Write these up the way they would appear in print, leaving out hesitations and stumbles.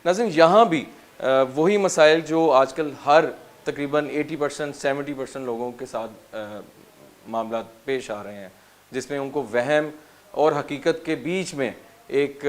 नाज़रीन, यहाँ भी वही मसाइल जो आजकल हर तकरीबन 80% 70% लोगों के साथ मामला पेश आ रहे हैं, जिसमें उनको वहम और हकीकत के बीच में एक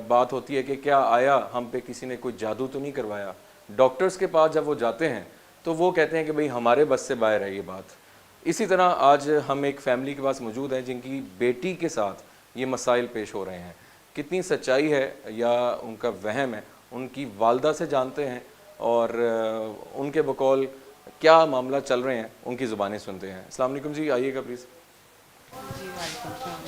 बात होती है कि क्या आया हम पे किसी ने कोई जादू तो नहीं करवाया। डॉक्टर्स के पास जब वो जाते हैं तो वो कहते हैं कि भाई हमारे बस से बाहर है ये बात। इसी तरह आज हम एक फैमिली के पास मौजूद हैं जिनकी बेटी के साथ ये मसाइल पेश हो रहे हैं। कितनी सच्चाई है या उनका वहम है, उनकी वालदा से जानते हैं और उनके बकौल क्या मामला चल रहे हैं उनकी ज़ुबानें सुनते हैं। अस्सलाम वालेकुम जी, आइएगा प्लीज़। जी वालेकुम सलाम।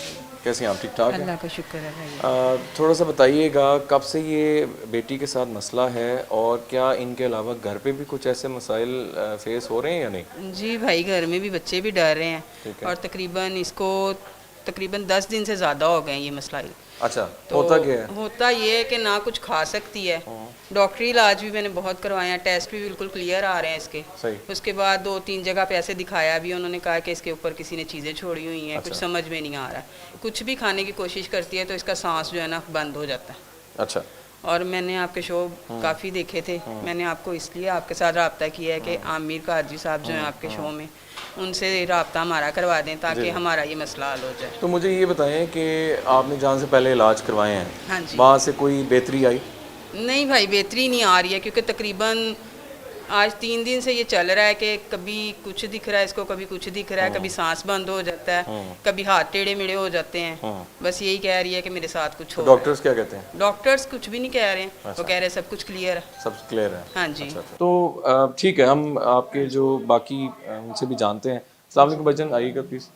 कैसे हैं आप? ठीक ठाक हैं? अल्लाह का शुक्र है भाई। थोड़ा सा बताइएगा कब से ये बेटी के साथ मसला है और क्या इनके अलावा घर पे भी कुछ ऐसे मसाइल फेस हो रहे हैं या नहीं? जी भाई, घर में भी बच्चे भी डर रहे हैं ठीक है। और तकरीबन 10 दिन से ज़्यादा हो गए हैं ये मसला। अच्छा, तो होता क्या है? होता ये है कि ना कुछ खा सकती है। डॉक्टरी इलाज भी मैंने बहुत करवाए हैं, टेस्ट भी बिल्कुल क्लियर आ रहे हैं इसके। सही। उसके बाद 2-3 जगह पे ऐसे दिखाया भी, उन्होंने कहा कि इसके ऊपर किसी ने चीज़ें छोड़ी हुई हैं। अच्छा। कुछ समझ में नहीं आ रहा है। कुछ भी खाने की कोशिश करती है तो इसका सांस जो है ना बंद हो जाता है। अच्छा। और मैंने आपके शो काफ़ी देखे थे। मैंने आपको इसलिए आपके साथ रब्ता किया है कि आमिर कादरी साहब जो हैं आपके शो में, उनसे रब्ता हमारा करवा दें ताकि हमारा ये मसला हल हो जाए। तो मुझे ये बताएं कि आपने जहाँ से पहले इलाज करवाए हैं, हाँ जी। वहाँ से कोई बेहतरी आई? नहीं भाई, बेहतरी नहीं आ रही है क्योंकि तकरीबन आज 3 दिन से ये चल रहा है कि कभी कुछ दिख रहा है इसको, कभी कुछ दिख रहा है, कभी सांस बंद हो जाता है, कभी हाथ टेढ़े मेढ़े हो जाते हैं। बस यही कह रही है कि मेरे साथ कुछ हो। डॉक्टर्स क्या कहते हैं? डॉक्टर्स कुछ भी नहीं कह रहे हैं। वो कह रहे हैं सब कुछ क्लियर है। सब क्लियर है? हाँ जी। अच्छा। तो ठीक है, हम आपके जो बाकी उनसे भी जानते हैं। अस्सलाम वालेकुम भाईजान, आइएगा प्लीज़।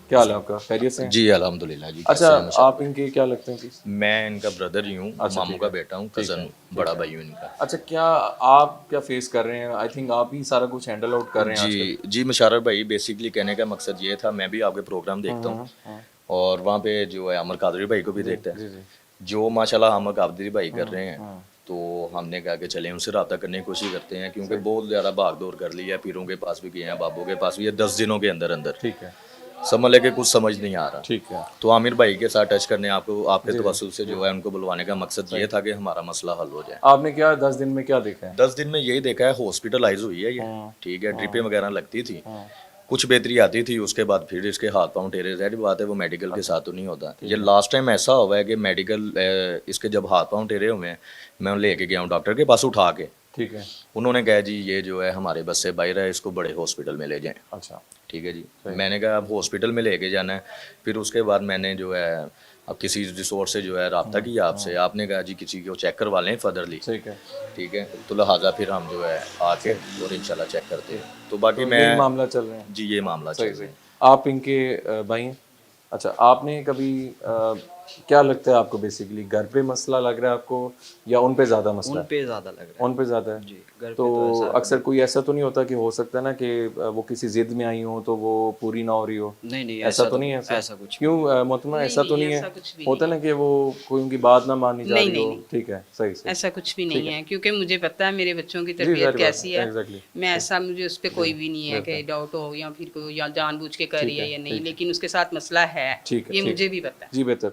क्या हाल है आपका? खैरियत से हैं? जी अल्हम्दुलिल्लाह जी। अच्छा, कैसे हैं माशाल्लाह? आप इनके क्या लगते हैं प्लीज़? मैं इनका ब्रदर ही हूँ, अच्छा, मामू ठीक का है। बेटा हूँ, ठीक कज़न है, हूँ, ठीक बड़ा है। भाई हूँ इनका। अच्छा, क्या आप क्या फेस कर रहे हैं? आई थिंक आप ही सारा कुछ हैंडल आउट कर रहे हैं आजकल। जी मुशर्रफ भाई, बेसिकली कहने का मकसद ये था, मैं भी आपके प्रोग्राम देखता हूँ और वहाँ पे जो है अमर कादरी भाई को भी देखता जी है, जी। जो माशाल्लाह अमर कादरी भाई कर रहे हैं। तो हमने कहा कि चलें उनसे रब्ता करने की कोशिश करते हैं, क्योंकि बहुत ज़्यादा भाग दौड़ कर ली है, पीरों के पास भी गए हैं, बाबों के पास भी, ये 10 दिनों के अंदर अंदर ठीक है, समझ लेके कुछ समझ नहीं आ रहा। ठीक है। तो आमिर भाई के साथ टच करने आपको आपके तवस्सुल से जो है उनको बुलवाने का मकसद ये था कि हमारा मसला हल हो जाए। आपने क्या 10 दिन में क्या देखा है? 10 दिन में यही देखा है, हॉस्पिटलाइज हुई है ये, ठीक है, ड्रिपें वगैरह लगती थी, कुछ बेहतरी आती थी, उसके बाद फिर इसके हाथ पांव टेढ़े, ज़ाहिर बात है वो मेडिकल के साथ तो नहीं होता। ये लास्ट टाइम ऐसा हुआ है कि मेडिकल इसके जब हाथ पांव टेढ़े हुए हैं, मैं लेके गया हूँ डॉक्टर के पास उठा के, ठीक है। उन्होंने कहा जी ये जो है हमारे बस से बाहर है, इसको बड़े हॉस्पिटल में ले जाएं। अच्छा, ठीक है जी। मैंने कहा अब हॉस्पिटल में लेके जाना है। फिर उसके बाद मैंने जो है अब किसी रिसोर्स से जो है रब्ता किया आपसे, आपने कहा जी किसी को चेक करवा लें फर्दरली, ठीक है। ठीक है। तो लिहाजा फिर हम जो है आके और इंशाल्लाह चेक करते हैं। तो बाकी तो मैं यही मामला चल रहे हैं? जी ये मामला चल सही रहा सही। है। आप इनके भाई हैं? अच्छा, आपने कभी क्या लगता है आपको बेसिकली घर पे मसला लग रहा है आपको या उन पे ज़्यादा मसला उन है? पे ज़्यादा लग रहा उन पे ज़्यादा है? है जी। घर पे तो तो ऐसा अक्सर कोई ऐसा तो नहीं होता कि हो सकता है ना कि वो किसी जिद में आई हो तो वो पूरी ना हो रही हो? नहीं नहीं ऐसा तो नहीं है? ऐसा कुछ क्यों मोहतरमा, ऐसा तो नहीं है? ऐसा कुछ भी होता है ना कि वो कोई उनकी बात ना मानी जा नहीं, रही हो। नहीं, ठीक है, सही सही। ऐसा कुछ भी नहीं है क्योंकि मुझे पता है मेरे बच्चों की जी, तरबियत जाहिर बात कैसी है। एग्जैक्टली। मैं ऐसा, मुझे उस पर कोई भी नहीं है कि डाउट हो या फिर कोई या जानबूझ के कर रही है या नहीं, लेकिन उसके साथ मसला है, ठीक है, ये ठीक। मुझे भी पता है। जी बेहतर।